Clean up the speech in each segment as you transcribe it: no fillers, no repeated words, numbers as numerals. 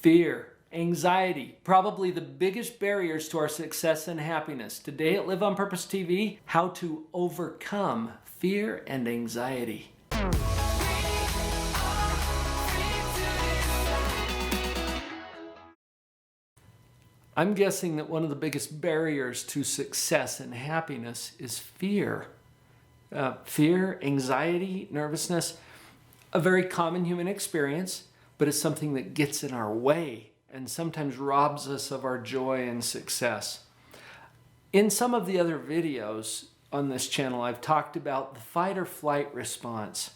Fear, anxiety, probably the biggest barriers to our success and happiness. Today at Live on Purpose TV, how to overcome fear and anxiety. I'm guessing that one of the biggest barriers to success and happiness is fear. Fear, anxiety, nervousness, a very common human experience, but it's something that gets in our way and sometimes robs us of our joy and success. In some of the other videos on this channel, I've talked about the fight or flight response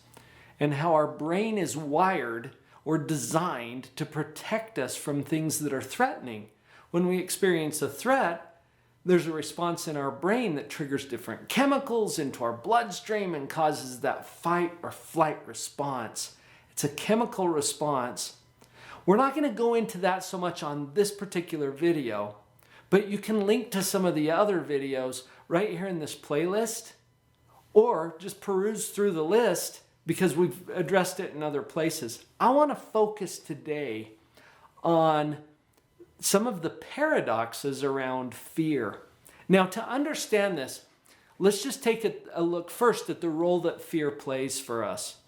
and how our brain is wired or designed to protect us from things that are threatening. When we experience a threat, there's a response in our brain that triggers different chemicals into our bloodstream and causes that fight or flight response. It's a chemical response. We're not going to go into that so much on this particular video, but you can link to some of the other videos right here in this playlist, or just peruse through the list because we've addressed it in other places. I want to focus today on some of the paradoxes around fear. Now, to understand this, let's just take a look first at the role that fear plays for us.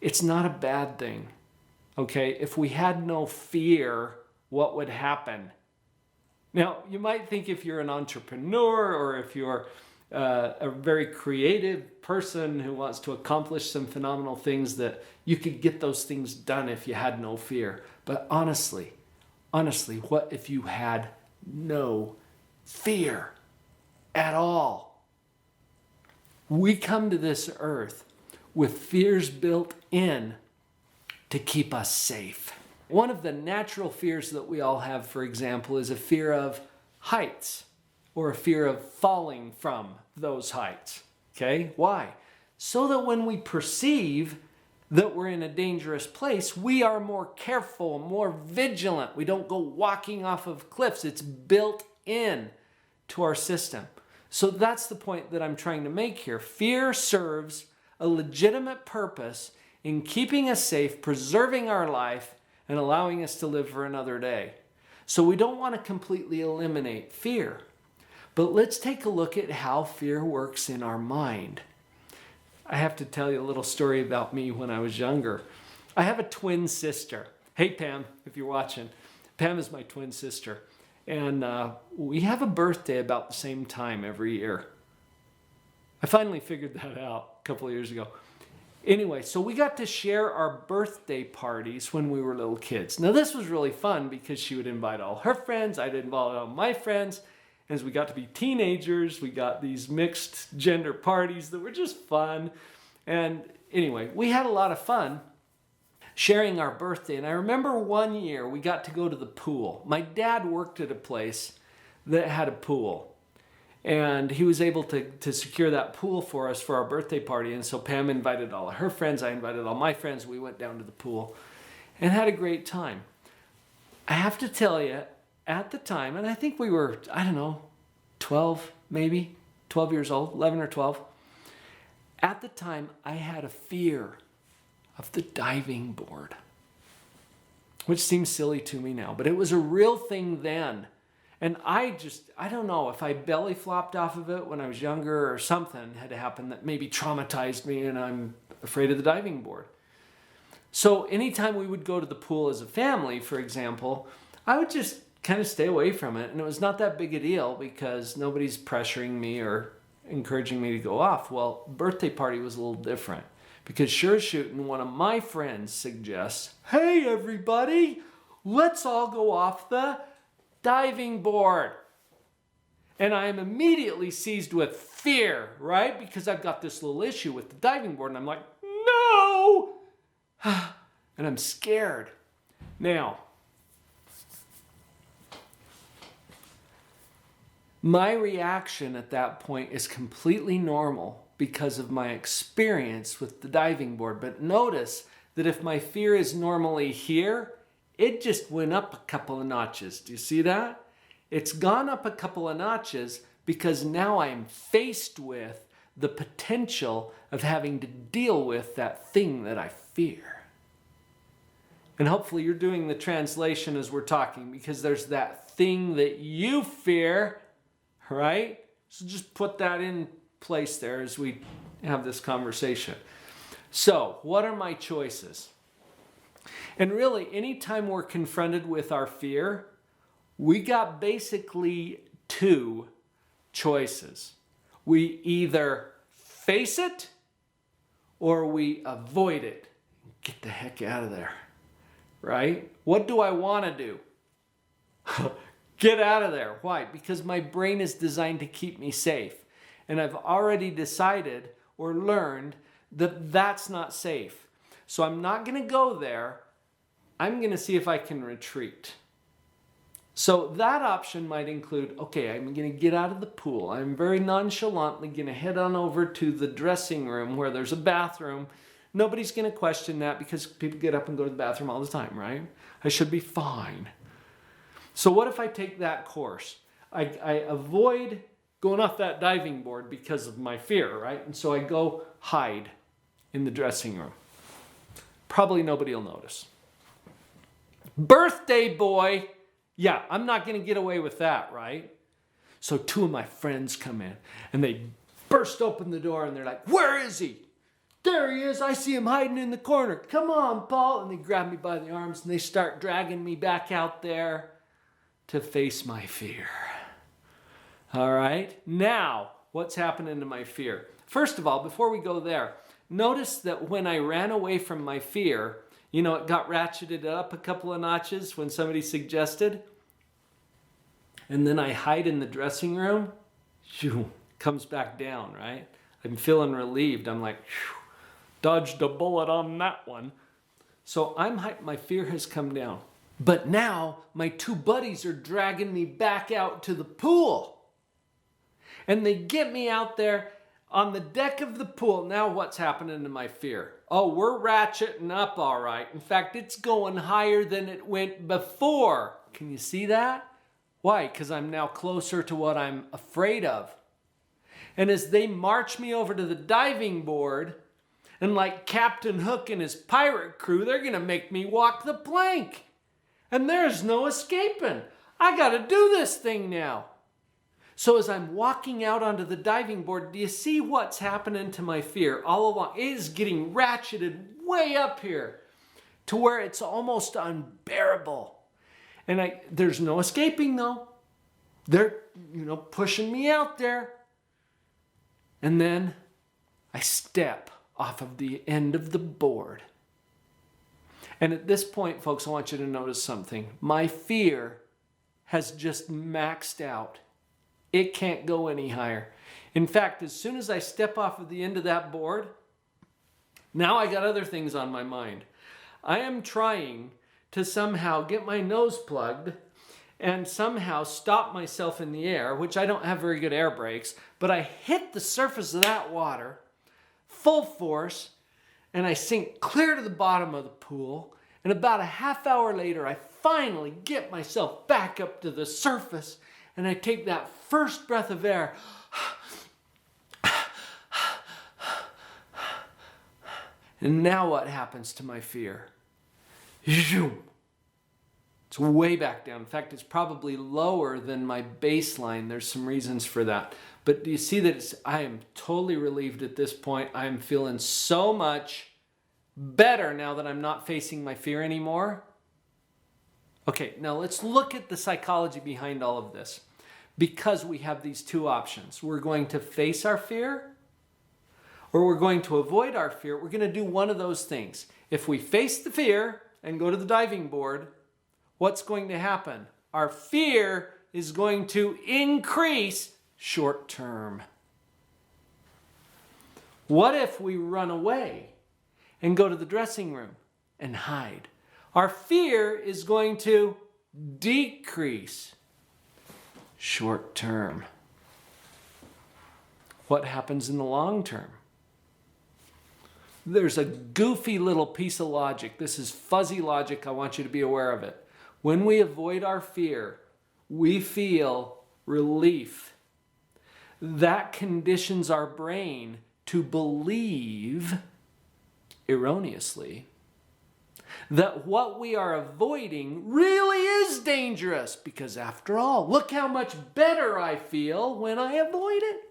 It's not a bad thing, okay? If we had no fear, what would happen? Now, you might think if you're an entrepreneur or if you're a very creative person who wants to accomplish some phenomenal things that you could get those things done if you had no fear. But honestly, what if you had no fear at all? We come to this earth with fears built in to keep us safe. One of the natural fears that we all have, for example, is a fear of heights or a fear of falling from those heights. Okay? Why? So that when we perceive that we're in a dangerous place, we are more careful, more vigilant. We don't go walking off of cliffs. It's built in to our system. So that's the point that I'm trying to make here. Fear serves a legitimate purpose in keeping us safe, preserving our life, and allowing us to live for another day. So we don't want to completely eliminate fear. But let's take a look at how fear works in our mind. I have to tell you a little story about me when I was younger. I have a twin sister. Hey, Pam, if you're watching. Pam is my twin sister. And we have a birthday about the same time every year. I finally figured that out a couple of years ago. Anyway, so we got to share our birthday parties when we were little kids. Now, this was really fun because she would invite all her friends. I'd invite all my friends. As we got to be teenagers, we got these mixed gender parties that were just fun. And anyway, we had a lot of fun sharing our birthday. And I remember one year we got to go to the pool. My dad worked at a place that had a pool. And he was able to secure that pool for us for our birthday party. And so Pam invited all of her friends. I invited all my friends. We went down to the pool and had a great time. I have to tell you, at the time, and I think we were, 12 maybe, 12 years old, 11 or 12. At the time, I had a fear of the diving board, which seems silly to me now, but it was a real thing then. And I don't know if I belly flopped off of it when I was younger or something had happened that maybe traumatized me and I'm afraid of the diving board. So anytime we would go to the pool as a family, for example, I would just kind of stay away from it. And it was not that big a deal because nobody's pressuring me or encouraging me to go off. Well, birthday party was a little different because sure as shooting, one of my friends suggests, hey, everybody, let's all go off the diving board. And I am immediately seized with fear, right? Because I've got this little issue with the diving board and I'm like, no! And I'm scared. Now, my reaction at that point is completely normal because of my experience with the diving board. But notice that if my fear is normally here, it just went up a couple of notches. Do you see that? It's gone up a couple of notches because now I'm faced with the potential of having to deal with that thing that I fear. And hopefully you're doing the translation as we're talking, because there's that thing that you fear, right? So just put that in place there as we have this conversation. So, what are my choices? And really, anytime we're confronted with our fear, we got basically two choices. We either face it or we avoid it. Get the heck out of there, right? What do I want to do? Get out of there. Why? Because my brain is designed to keep me safe. And I've already decided or learned that that's not safe. So I'm not going to go there. I'm going to see if I can retreat. So that option might include, okay, I'm going to get out of the pool. I'm very nonchalantly going to head on over to the dressing room where there's a bathroom. Nobody's going to question that because people get up and go to the bathroom all the time, right? I should be fine. So what if I take that course? I avoid going off that diving board because of my fear, right? And so I go hide in the dressing room. Probably nobody will notice. Birthday boy! Yeah, I'm not going to get away with that, right? So two of my friends come in and they burst open the door and they're like, where is he? There he is. I see him hiding in the corner. Come on, Paul. And they grab me by the arms and they start dragging me back out there to face my fear. All right. Now, what's happening to my fear? First of all, before we go there, notice that when I ran away from my fear, you know, it got ratcheted up a couple of notches when somebody suggested. And then I hide in the dressing room. Shoo, comes back down, right? I'm feeling relieved. I'm like, dodged a bullet on that one. So my fear has come down. But now my two buddies are dragging me back out to the pool. And they get me out there on the deck of the pool. Now what's happening to my fear? Oh, we're ratcheting up all right. In fact, it's going higher than it went before. Can you see that? Why? Because I'm now closer to what I'm afraid of. And as they march me over to the diving board, and like Captain Hook and his pirate crew, they're going to make me walk the plank. And there's no escaping. I got to do this thing now. So as I'm walking out onto the diving board, do you see what's happening to my fear all along? It is getting ratcheted way up here to where it's almost unbearable. And there's no escaping though. They're, pushing me out there. And then I step off of the end of the board. And at this point, folks, I want you to notice something. My fear has just maxed out. It can't go any higher. In fact, as soon as I step off of the end of that board, now I got other things on my mind. I am trying to somehow get my nose plugged and somehow stop myself in the air, which I don't have very good air brakes, but I hit the surface of that water full force and I sink clear to the bottom of the pool. And about a half hour later, I finally get myself back up to the surface and I take that first breath of air. And now what happens to my fear? Zoom. It's way back down. In fact, it's probably lower than my baseline. There's some reasons for that. But do you see that I am totally relieved at this point. I'm feeling so much better now that I'm not facing my fear anymore. Okay, now let's look at the psychology behind all of this. Because we have these two options. We're going to face our fear or we're going to avoid our fear. We're going to do one of those things. If we face the fear and go to the diving board, what's going to happen? Our fear is going to increase short term. What if we run away and go to the dressing room and hide? Our fear is going to decrease short term. What happens in the long term? There's a goofy little piece of logic. This is fuzzy logic. I want you to be aware of it. When we avoid our fear, we feel relief. That conditions our brain to believe, erroneously, that what we are avoiding really is dangerous, because after all, look how much better I feel when I avoid it.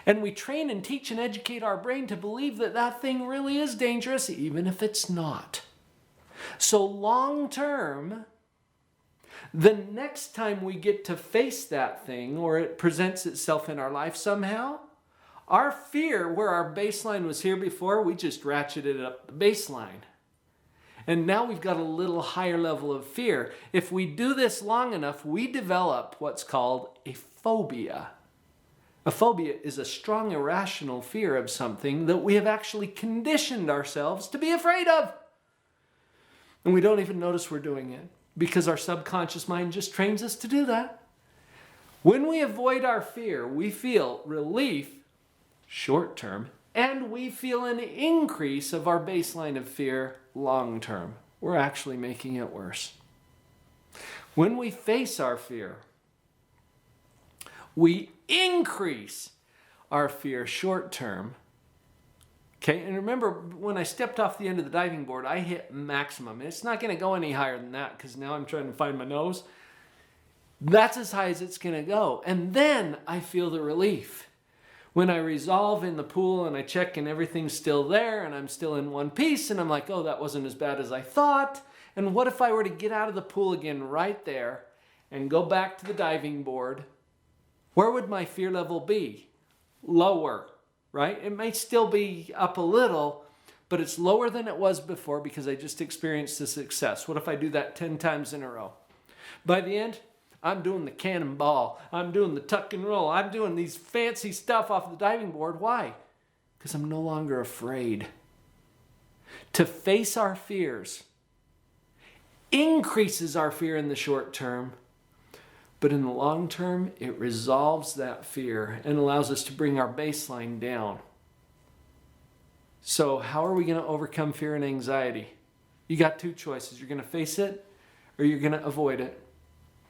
And we train and teach and educate our brain to believe that that thing really is dangerous, even if it's not. So long term, the next time we get to face that thing, or it presents itself in our life somehow, our fear, where our baseline was here before, we just ratcheted up the baseline. And now we've got a little higher level of fear. If we do this long enough, we develop what's called a phobia. A phobia is a strong, irrational fear of something that we have actually conditioned ourselves to be afraid of. And we don't even notice we're doing it, because our subconscious mind just trains us to do that. When we avoid our fear, we feel relief, short term, and we feel an increase of our baseline of fear, long term. We're actually making it worse. When we face our fear, we increase our fear short term. Okay, and remember, when I stepped off the end of the diving board, I hit maximum. It's not going to go any higher than that, because now I'm trying to find my nose. That's as high as it's going to go. And then I feel the relief. When I resolve in the pool and I check and everything's still there and I'm still in one piece, and I'm like, oh, that wasn't as bad as I thought. And what if I were to get out of the pool again right there and go back to the diving board? Where would my fear level be? Lower, right? It may still be up a little, but it's lower than it was before because I just experienced the success. What if I do that 10 times in a row? By the end, I'm doing the cannonball. I'm doing the tuck and roll. I'm doing these fancy stuff off the diving board. Why? Because I'm no longer afraid. To face our fears increases our fear in the short term, but in the long term, it resolves that fear and allows us to bring our baseline down. So how are we going to overcome fear and anxiety? You got two choices. You're going to face it or you're going to avoid it.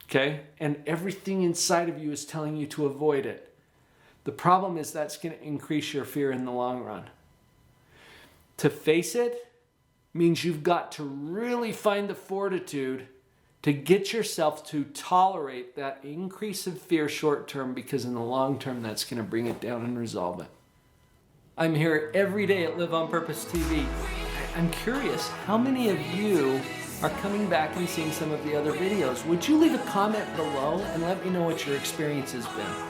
Okay? And everything inside of you is telling you to avoid it. The problem is that's going to increase your fear in the long run. To face it means you've got to really find the fortitude to get yourself to tolerate that increase of fear short term, because in the long term, that's going to bring it down and resolve it. I'm here every day at Live on Purpose TV. I'm curious, how many of you are coming back and seeing some of the other videos? Would you leave a comment below and let me know what your experience has been?